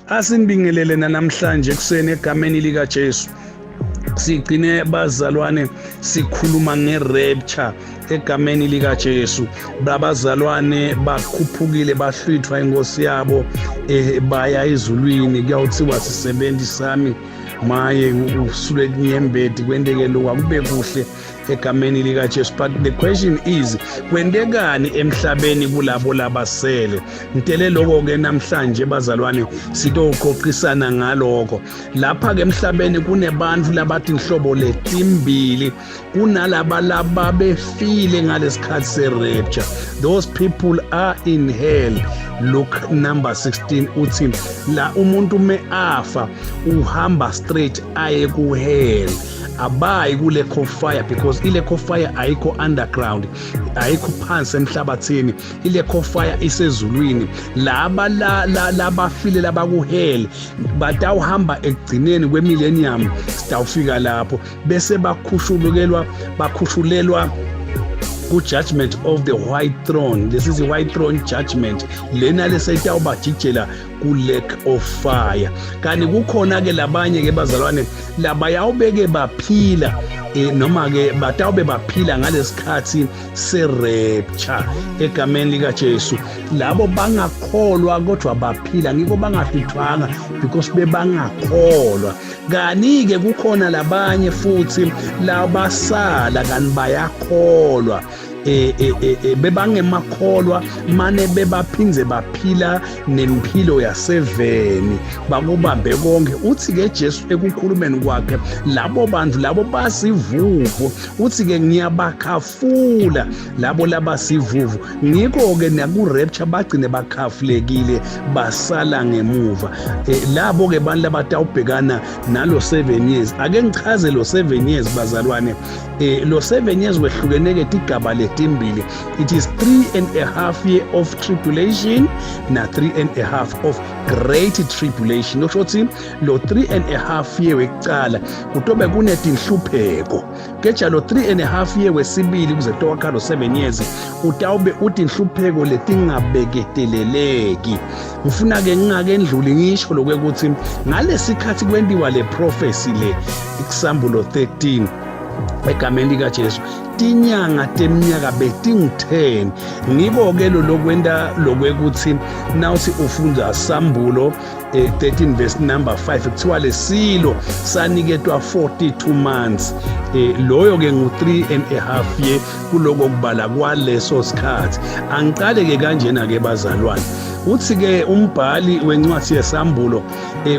Asinibingelele namhlanje kuseni egameni lika Jesu. Sigcine bazalwane sikhuluma ngerapture egameni lika Jesu. Babazalwane bakhuphukile bahlwithwa inkosi yabo baya ezulwini kuyawuthiwa sisebenzi sami maye usule nyembedi kwendeke lokho akube kuhle egameni lika Jesu. But the question is, kwendekani emhlabeni kulabo labasele? Ngitele lokho ke namhlanje bazalwane sitoqoqisana ngalokho. Lapha ke emhlabeni kunebantu labathi inhlobo letimbili, kunalaba befile ngalesikhathi serapture. Those people are in hell. Luke number 16 uthi la umuntu me afa uhamba straight aye ku hell, abayi kule fire, because ile fire ayikho underground, ayikho phansi emhlabathini, ile fire isezulwini. Laba labafile laba ku hell batawuhamba egcineni kwemillennium, sitawufika lapho bese bakhushulelwa judgment of the white throne. This is the white throne judgment. Lena lesayitawubajijela ku lake of fire. Kanti kukhona ke labanye ke bazalwane labayawubeke baphila noma ke batawube baphila ngalesikhathi serapture egameni lika Jesu. Labo bangakholwa kodwa baphila, ngiko bangahlithwanga because bebangakholwa. Kani ke kukhona labanye futhi labasala kanti bayakholwa bebangemakholwa mane bebaphindze baphila nempilo yaseveni bakubambe konke. Uthi ke Jesu ekukhulumeni kwakhe labo bantu labo basivuvu, uthi ke ngiyabakhafula labo labasivuvu. Ngiko ke naku rapture bagcine bakhafulekile basala ngemuva. Labo ke bantu labatawubhekana nalo 7 years. Ake ngichaze lo 7 years bazalwane. Lo 7 years wehlukene ke igaba letimbili. It is 3.5 years of tribulation na 3.5 of great tribulation. Noshothi lo 3.5 years wekucala kutobe kunetinhlupheko. Kecha lo 3.5 years wesibili kuze toka lo 7 years utawube uthi inhlupheko letingabeketeleleki. Ngifuna ke ngingake ndluli ngisho lokuthi ngalesikhathi kwendiwa le prophecy le Example 13 egameni lika Jesu tinyanga teminyaka betingu-10. Ngiko ke lokwenda lokwekuthi nawuthi ufunda Sambulo 13 verse number 5 kuthiwa lesilo saniketwa 42 months. Loyo ke ngu3.5 years kuloko kubala kwaleso sikhathi. Angiqale ke kanjena ke bazalwane. Uthi ke umbhali wencwadi yeSambulo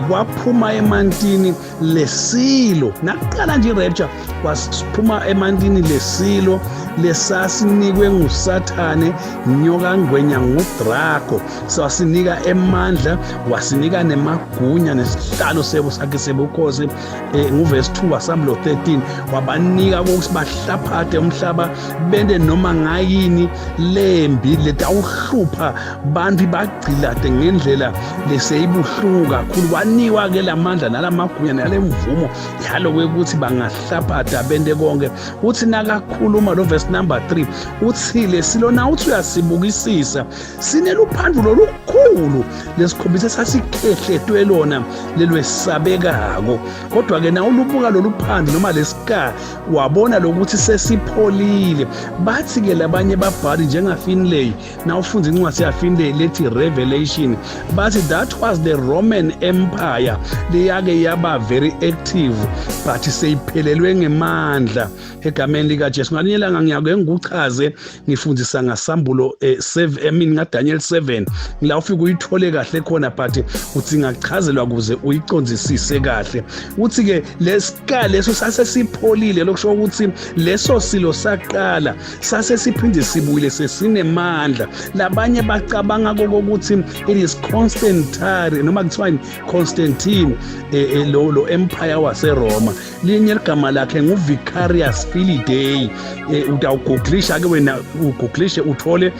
kwaphuma emantini lesilo nakuqala nje rapture wasiphuma emantini lesilo lesasinikwe nguSathane nyoka ngwenya nguDraco, sasinika emandla wasinika nemagunya nesihlalo sebo sakhe sebukhosi. Nguverse 2 waSambulo 13 wabanika ukuthi bahlaphathe umhlaba bende noma ngayini lembi letawuhlupha bantu bagcilade ngendlela leseyibuhlungu kakhulu. Wanikwa ke lamandla nalamagunya nalemvumo yalo ukuthi bangahlaphatha bende konke. Uthi nakakhuluma lo verse number 3 uthi lesilona uthi uyasibukisisa sineluphandlo olukhulu lesikhombisa sasikhehlethwe lona lelwesabekako. Kodwa ke na ulubuka loluphandlo noma lesika wabona lokuthi sesipholile. Bathi ke labanye babhali njengaFinlay na ufunza incwadi yaFinlay lethi Revelation, bathi that was the Roman Empire leyake yaba very active but seyiphelelwe ngemandla egameni lika Jesu. Ngalinye ilanga ngiyake ngikuchaze ngifundisa ngaSambulo 7 ngaDaniel 7 ngila ufika uyithole kahle khona but uthi ngachazelwa kuze uyicondzisise kahle. Uthi ke lesika leso sase sipholile lokusho ukuthi leso silo saqala sase siphinde sibuyile sesinemandla. Labanye bacabanga ukuthi it is Constantine noma kuthiwa Constantine lo empire waseRoma. Linye ligama lakhe nguVicarius Philidae. Utawugooglisha ke wena ugooglishe uthole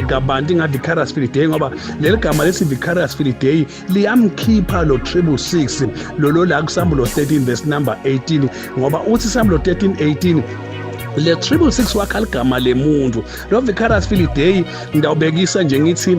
kabanti ngaVicarius Philidae ngoba leli gama lesi Vicarius Philidae liyamkhipha lo 666 lo la kuSambulo 13 verse number 18 ngoba uthi Sambulo 13:18 le 666 wakha ligama lemuntu lo Vicarious Field Day ngawubekisa nje ngithi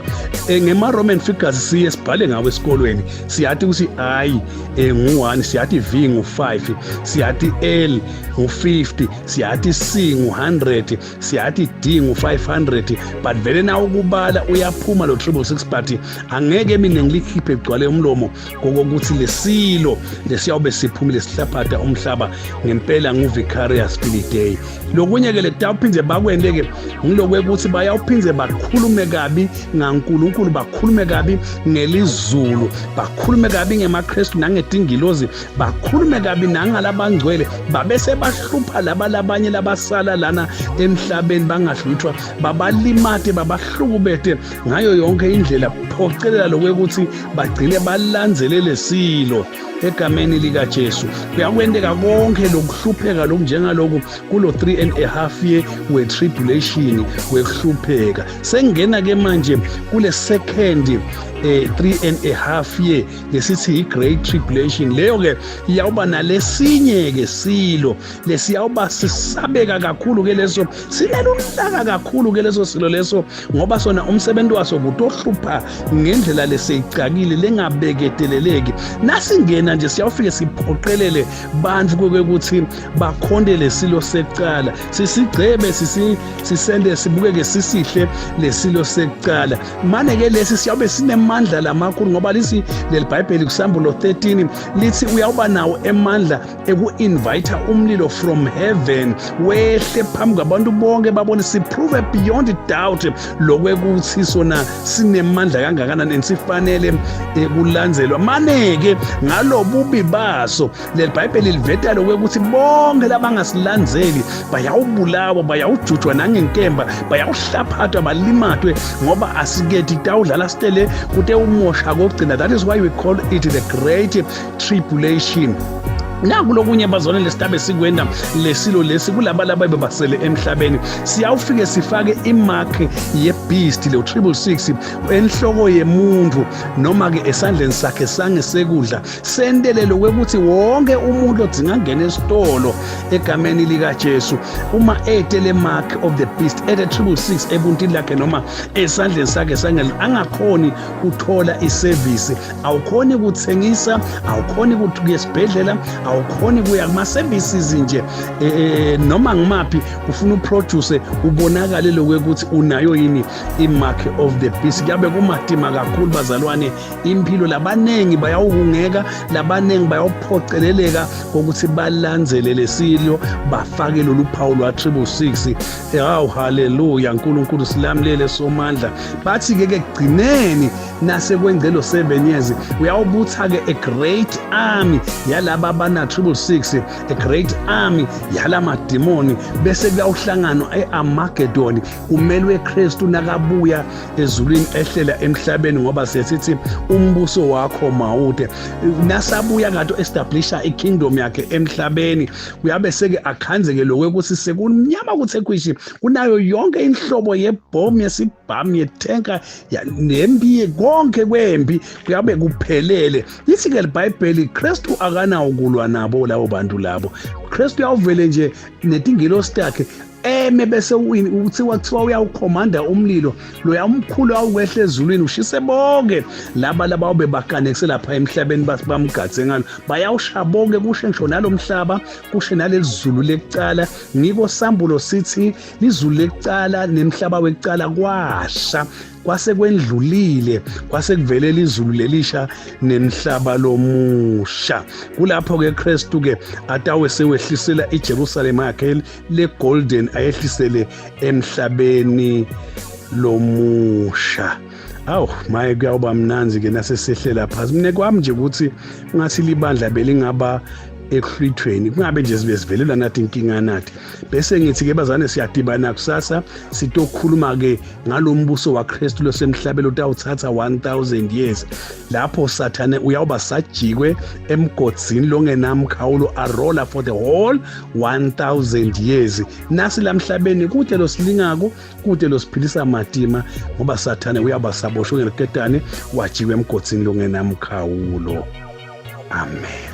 ngema Roman figures siye sibhale ngawe esikolweni siyathi ukuthi I ngu1 siyathi V ngu5 siyathi L ngu50 siyathi C ngu100 siyathi D ngu500 but vele na ukubala uyaphuma lo 666 but angeke mina ngilikhiphe egcwale umlomo ngokuthi lesilo lesiyawube siphumile sihlaphatha umhlaba ngempela ngu Vicarious Field Day. Lokunye ke letawuphindze bakwendeke ngilokwekuthi bayawuphindze bakhulume kabi ngaNkulunkulu bakhulume kabi ngelizulu bakhulume kabi ngemaKristu nangetingilozi bakhulume kabi nangalabangcwele babese bahlupha labanye labasala lana emhlabeni bangahlutshwa babalimate babahlukubete ngayo yonke indlela phocelela lokwekuthi bagcine balanzelele silo egameni lika Jesu. Kuyakwendeka konke lokuhlupheka lokunjengaloku kulo 3.5 year we tribulation wekuhlupheka sengena ke manje kule second 3.5 year lesithi i-great tribulation leyo ke iyawuba nalesinye ke silo lesiyawuba sisabeka kakhulu ke leso sinelulaka kakhulu ke leso silo leso ngoba sona umsebenzi waso kutohlupha ngendlela leseyicakile lengabeketeleleki nasingena nje siyawufike siphoqelele bantu kwekuthi bakhonde lesilo secala sisigcebe sisende sibukeke sisihle lesilo secala mane ke lesi siyawube sinemandla lamakhulu ngoba lisi leli Bible kusambulo 13 lithi uyawuba nawo emandla eku-invite umlilo from heaven wehle phambi kwabantu bonke babone siprove beyond doubt lokwekuthi sona sinemandla kangakanani nesifanele kulandzelwa maneke ngalobubi baso leli Bible liveta lokwekuthi bonke labangasilandzeli bayawubulawa bayawujujwa nangenkemba bayawuhlaphathwa balimatwe ngoba asikethi tawudlala stele kute umosha kokugcina. That is why we call it the great tribulation. Naku lokunye bazone lesitabe sikwenda lesilo lesi kulabalaba bebasele emhlabeni siyawufike sifake imark yebeast le 666 enhloko yemuntu noma ke esandleni sakhe sangesekudla sendelelo kwekuthi wonke umuntu odzinga ngene esitolo egameni lika Jesu uma etele mark of the beast at 666 ebuntini lakhe noma esandleni sakhe sangeli angakhoni uthola iservice awukhoni ukuthengisa awukhoni ukuthi esibhedlela awukhoni kuya kuma services nje noma ngimaphi ufuna uproduce ubonakale lokwekuthi unayo yini imark of the beast. Kuyabe kumadima kakhulu bazalwane impilo labanengi bayawungeka labanengi bayawuphoceleleka ukuthi balandzele lesilo bafake lolu phawu lwa 666. Hawu haleluya uNkulunkulu silamlele somandla bathi ke kugcineni nasekwengcelo 7 years uyawubutha ke a great army yalaba bana 666 a great army yalamadimoni bese kuyawuhlangana eArmageddon kumelwe Kristu nakabuya ezulwini ehlela emhlabeni ngoba sithi umbuso wakho mawude nasabuya kanti establisha ikingdom yakhe emhlabeni kuyabe seke akhanzeke lokwekuthi sekumnyama kuthe kwishi kunayo yonke inhlobo yebomb yesibhamu yetanka nembi konke kwembi kuyabe kuphelele lithi ke iBhayibheli Kristu akana ukulwa nabo labo bantu labo Kristu uyavele nje netingilosi takhe bese kuthiwa uyawukhomanda umlilo lo yamkhulu awukwehla ezulwini ushise bonke laba bebakhanekise lapha emhlabeni bamgadze ngalo bayawusha bonke kushe ngisho nalomhlaba kushe nalezulu lecala ngiko sambulo sithi lizulu lecala nemhlaba wecala kwasha kwase kwendlulile kwase kuvelela izulu lelisha nemhlaba lomusha kulapho ke Kristu ke atawe sewehlisela iJerusalem yakhe le golden ayehlisele emhlabeni lomusha. Awu maye kuyawuba mnanzi ke nasesehlela phansi mine kwami nje ukuthi ungathi libandla belingaba ekuhlithweni kungabe nje sivelelwa nathi inkinga nathi bese ngithi ke bazane siyadibana kusasa sitokhuluma ke ngalombuso waKristu losemhlabeni utawuthatha 1000 years lapho sathane uyawuba sajikwe emgodzini longenamkhawulo arola for the whole 1000 years nasi lamhlabeni kude losilingako kude losiphilisa matima ngoba sathane uyaba saboshwe ngeliketane wajikwe emgodzini longenamkhawulo. Amen.